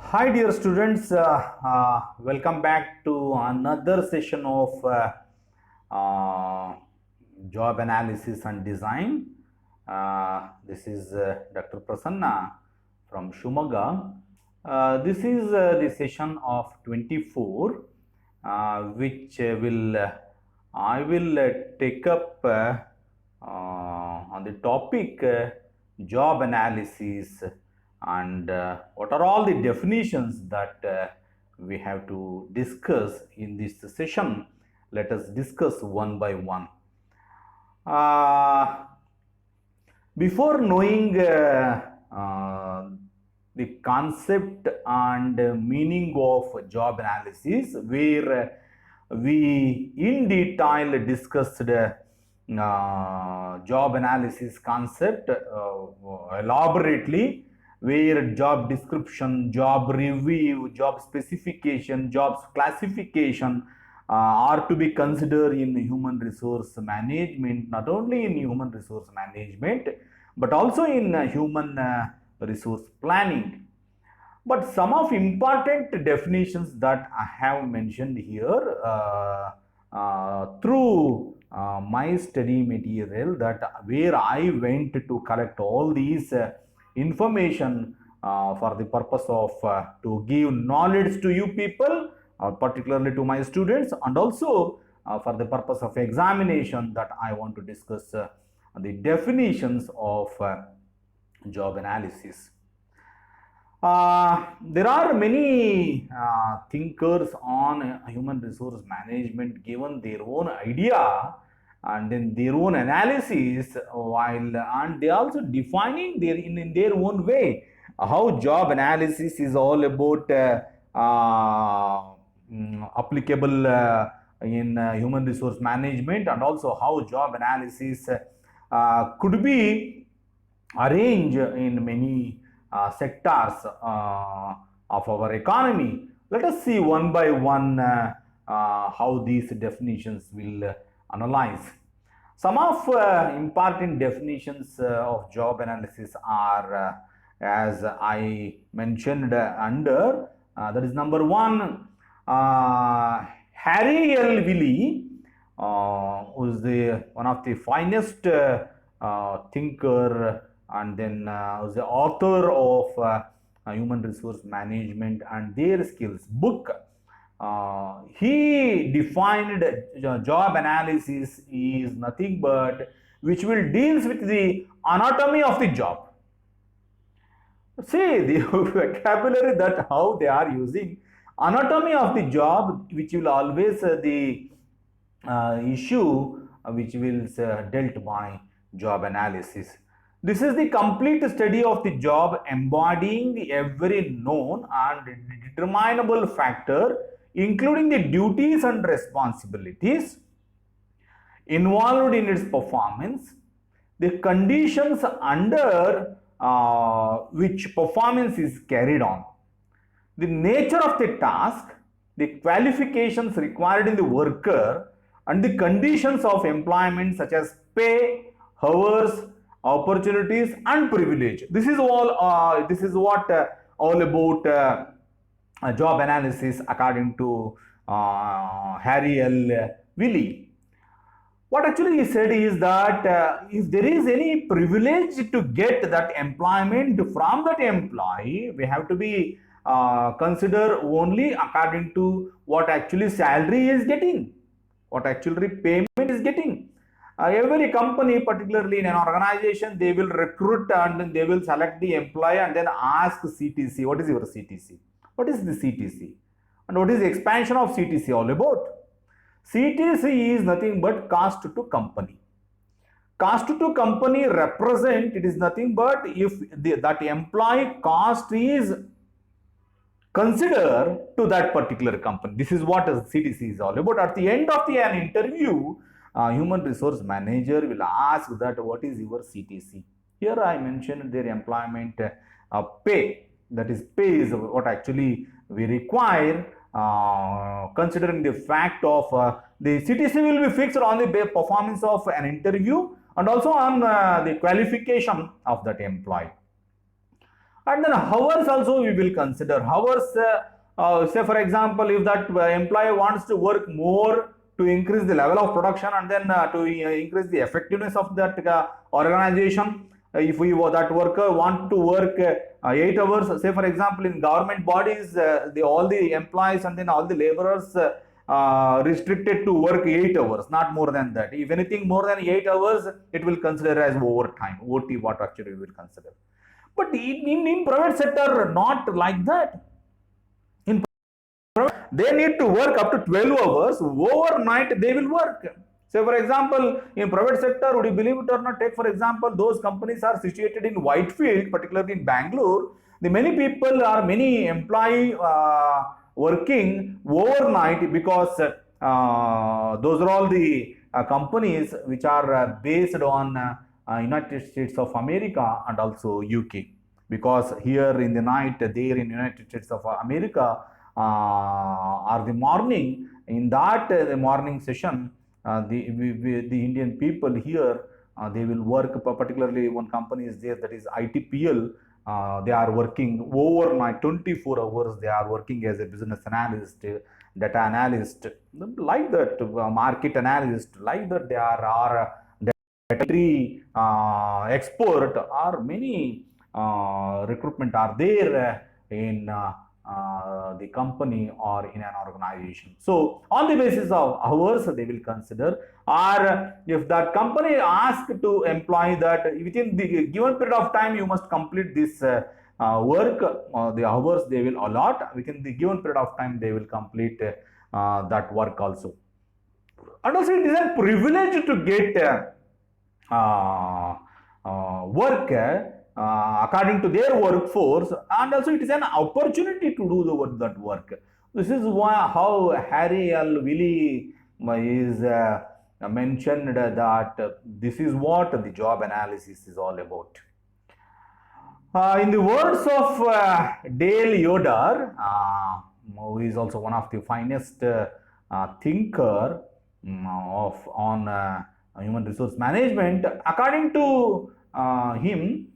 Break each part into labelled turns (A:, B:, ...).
A: Hi, dear students. Welcome back to another session of uh, job analysis and design. This is Dr. Prasanna from Shumaga. This is the session of 24, which will I will take up on the topic job analysis and what are all the definitions that we have to discuss in this session. Let us discuss one by one. Uh, Before knowing the concept and meaning of job analysis, where we in detail discussed job analysis concept elaborately, where job description, job review, job specification, jobs classification are to be considered in human resource management, not only in human resource management, but also in human resource planning. But some of important definitions that I have mentioned here through my study material, that where I went to collect all these information for the purpose of to give knowledge to you people, particularly to my students, and also for the purpose of examination, that I want to discuss the definitions of job analysis. There are many thinkers on human resource management given their own idea and then their own analysis, while and they also defining their in their own way how job analysis is all about applicable in human resource management, and also how job analysis could be arranged in many sectors of our economy. Let us see one by one how these definitions will analyze. Some of important definitions of job analysis are, as I mentioned under, that is number one, Harry L. Wiley, who is one of the finest thinker, and then was the author of human resource management and their skills book. He defined job analysis is nothing but which will deals with the anatomy of the job. See the vocabulary that how they are using, anatomy of the job, which will always the issue which will dealt by job analysis. This is the complete study of the job, embodying every known and determinable factor, including the duties and responsibilities involved in its performance, the conditions under which performance is carried on, the nature of the task, the qualifications required in the worker, and the conditions of employment such as pay, hours, opportunities, and privilege. This is all. This is what all about job analysis according to Harry L. Wiley. What actually he said is that if there is any privilege to get that employment from that employee, we have to be consider only according to what actually salary is getting, what actually payment is getting. Every company, particularly in an organization, they will recruit and then they will select the employee and then ask CTC, what is your CTC? What is the CTC? And what is the expansion of CTC all about? CTC is nothing but cost to company. Cost to company represent, it is nothing but if that employee cost is considered to that particular company. This is what CTC is all about. At the end of an interview, human resource manager will ask that what is your CTC. Here I mentioned their employment pay. That is, pay is what actually we require, considering the fact of the CTC will be fixed on the performance of an interview and also on the qualification of that employee. And then hours also we will consider. Hours, say for example, if that employee wants to work more to increase the level of production and then to increase the effectiveness of that organization, if we that worker want to work 8 hours, say for example in government bodies, all the employees and then all the laborers restricted to work 8 hours, not more than that. If anything more than 8 hours, it will consider as overtime, OT, what actually we will consider. But in private sector, not like that. In they need to work up to 12 hours. Overnight, they will work. Say, for example, in private sector, would you believe it or not, take for example, those companies are situated in Whitefield, particularly in Bangalore. The many people are, many employee working overnight because those are all the companies which are based on United States of America and also UK. Because here in the night, there in United States of America, or the morning, in that the morning session, the Indian people here, they will work, particularly one company is there, that is ITPL. They are working overnight, 24 hours. They are working as a business analyst, data analyst, like that, market analyst, like that. They are data expert, or many recruitment are there in the company or in an organization. So on the basis of hours they will consider, or if that company asks to employ that within the given period of time you must complete this work, the hours they will allot within the given period of time, they will complete that work also. And also it is a privilege to get work according to their workforce, and also it is an opportunity to do that work. This is how Harry L. Wiley is mentioned that this is what the job analysis is all about. In the words of Dale Yoder, who is also one of the finest thinker on human resource management, according to him,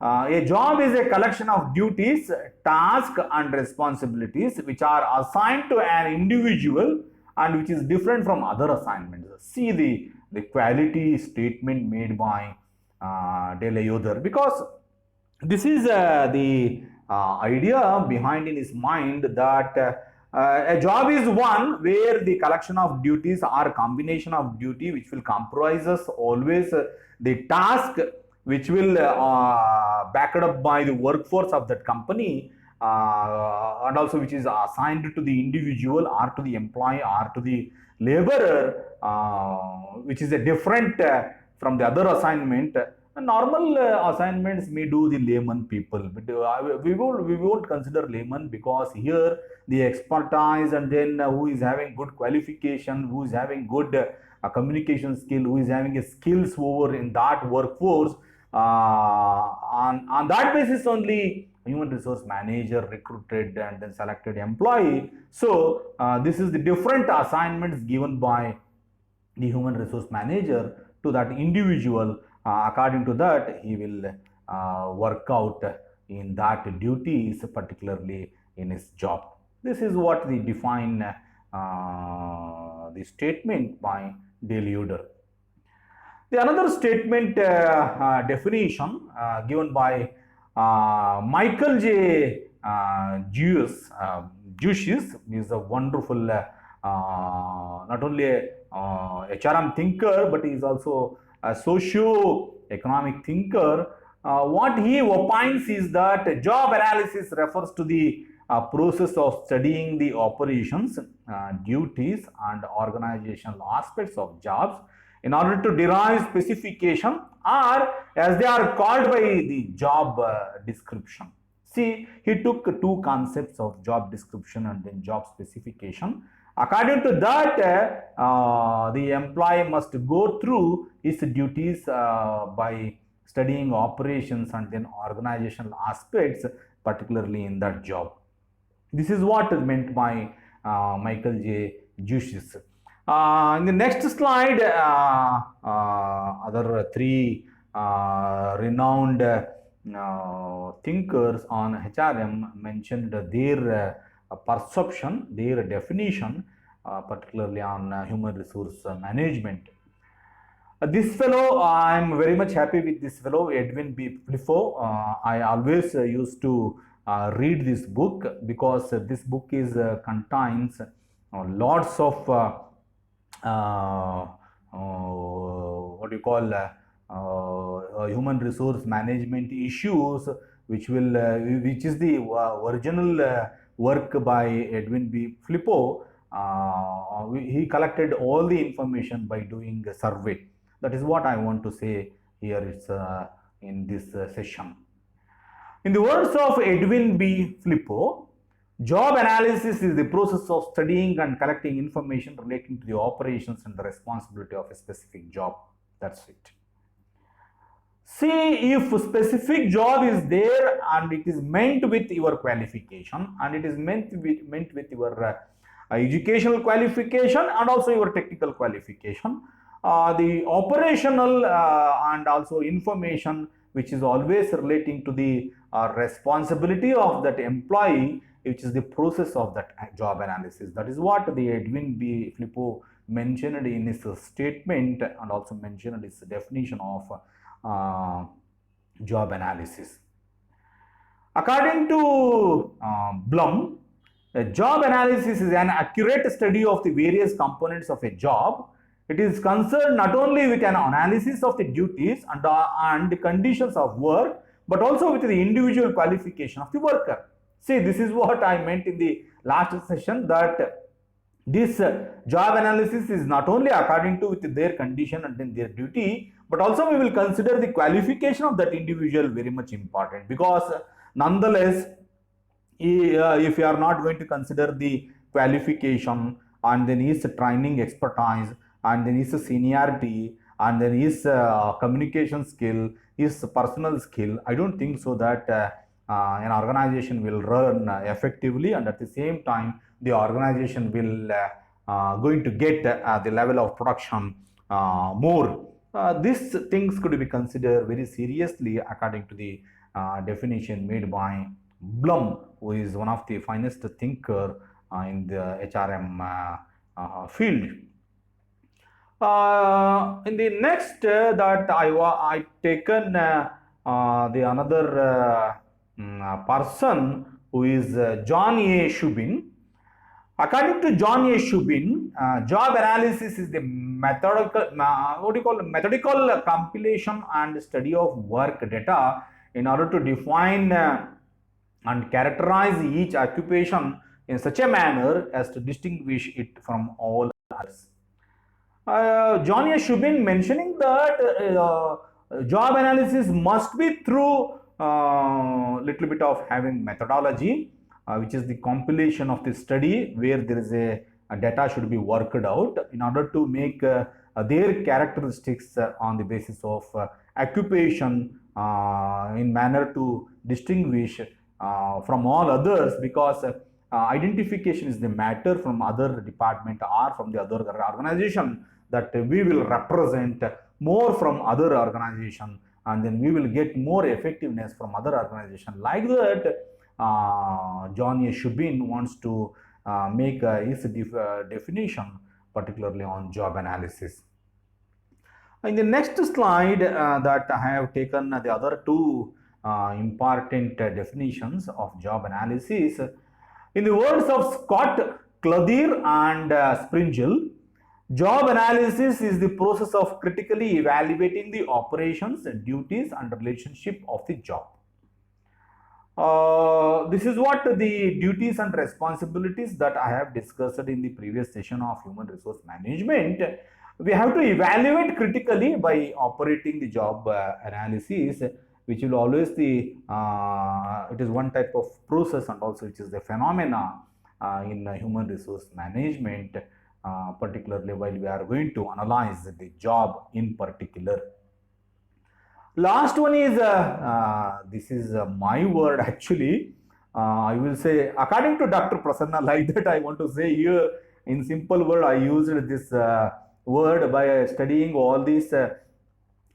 A: a job is a collection of duties, tasks, and responsibilities which are assigned to an individual and which is different from other assignments. See the quality statement made by Dale Yoder, because this is the idea behind in his mind that a job is one where the collection of duties or combination of duty which will comprise us always the task which will backed up by the workforce of that company, and also which is assigned to the individual or to the employee or to the laborer, which is a different from the other assignment. Normal assignments may do the layman people, but we won't consider layman, because here the expertise and then who is having good qualification, who is having good communication skill, who is having a skills over in that workforce, on that basis only human resource manager recruited and then selected employee. So this is the different assignments given by the human resource manager to that individual. According to that, he will work out in that duties, particularly in his job. This is what they define the statement by Dale Yoder. The another statement definition given by Michael J. Juice is a wonderful, not only a HRM thinker, but he is also a socio-economic thinker. What he opines is that job analysis refers to the process of studying the operations, duties, and organizational aspects of jobs in order to derive specification, or as they are called by the job description. See, he took two concepts of job description and then job specification. According to that, the employee must go through his duties by studying operations and then organizational aspects, particularly in that job. This is what is meant by Michael J. Juice. In the next slide, other three renowned thinkers on HRM mentioned their perception, their definition, particularly on human resource management. This fellow, I'm very much happy with this fellow, Edwin B. Flifo. I always used to read this book because this book is contains lots of what do you call human resource management issues, which is the original work by Edwin B. Flippo. He collected all the information by doing a survey. That is what I want to say here. It's in this session. In the words of Edwin B. Flippo, job analysis is the process of studying and collecting information relating to the operations and the responsibility of a specific job. That's it. See if specific job is there and it is meant with your qualification and it is meant with your educational qualification and also your technical qualification. The operational and also information which is always relating to the responsibility of that employee, which is the process of that job analysis. That is what the Edwin B. Flippo mentioned in his statement and also mentioned his definition of job analysis. According to Blum, a job analysis is an accurate study of the various components of a job. It is concerned not only with an analysis of the duties and the conditions of work, but also with the individual qualification of the worker. See, this is what I meant in the last session, that this job analysis is not only according to with their condition and then their duty, but also we will consider the qualification of that individual very much important, because nonetheless, if you are not going to consider the qualification and then his training expertise and then his seniority and then his communication skill, his personal skill, I don't think so that an organization will run effectively, and at the same time the organization will going to get the level of production more. These things could be considered very seriously according to the definition made by Blum, who is one of the finest thinker in the HRM field. In the next that I taken the another person who is John A. Shubin. According to John A. Shubin, job analysis is the methodical compilation and study of work data in order to define and characterize each occupation in such a manner as to distinguish it from all others. John A. Shubin mentioning that job analysis must be through little bit of having methodology, which is the compilation of the study where there is a data should be worked out in order to make their characteristics on the basis of occupation in manner to distinguish from all others, because identification is the matter from other department or from the other organization, that we will represent more from other organization and then we will get more effectiveness from other organization. Like that, John A. Shubin wants to make his definition particularly on job analysis. In the next slide that I have taken the other two important definitions of job analysis. In the words of Scott Clothier and Springell, job analysis is the process of critically evaluating the operations, duties and relationship of the job. This is what the duties and responsibilities that I have discussed in the previous session of human resource management. We have to evaluate critically by operating the job analysis, which will always the it is one type of process and also which is the phenomena in human resource management, particularly while we are going to analyze the job in particular. Last one is this is my word actually. I will say according to Dr. Prasanna, like that I want to say here in simple word I used this word by studying all these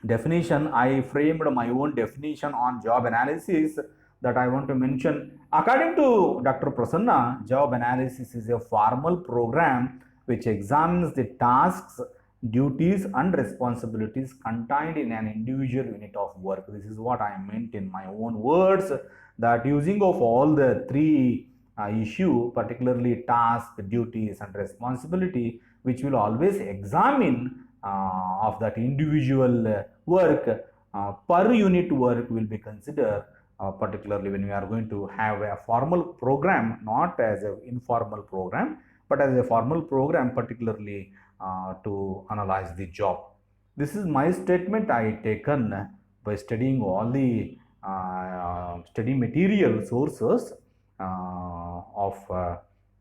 A: definition, I framed my own definition on job analysis that I want to mention. According to Dr. Prasanna, job analysis is a formal program which examines the tasks, duties, and responsibilities contained in an individual unit of work. This is what I meant in my own words, that using of all the three issue, particularly task, duties, and responsibility, which will always examine of that individual work, per unit work will be considered, particularly when we are going to have a formal program, not as an informal program, but as a formal program, particularly to analyze the job. This is my statement I taken by studying all the study material sources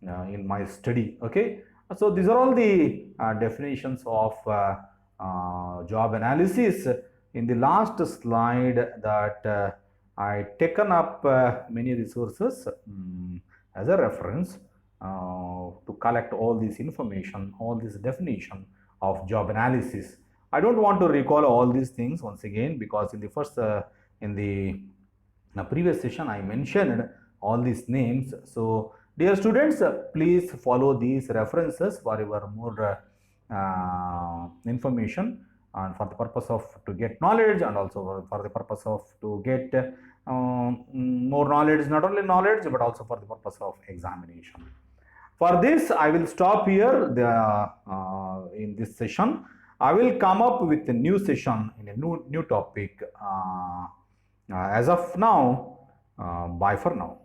A: in my study. Okay, so these are all the definitions of job analysis. In the last slide that I taken up many resources as a reference to collect all this information, all this definition of job analysis. I don't want to recall all these things once again, because in the first in the previous session I mentioned all these names. So dear students, please follow these references for your more information, and for the purpose of to get knowledge, and also for the purpose of to get more knowledge, not only knowledge but also for the purpose of examination. For this I will stop here in this session. I will come up with a new session in a new topic. As of now, bye for now.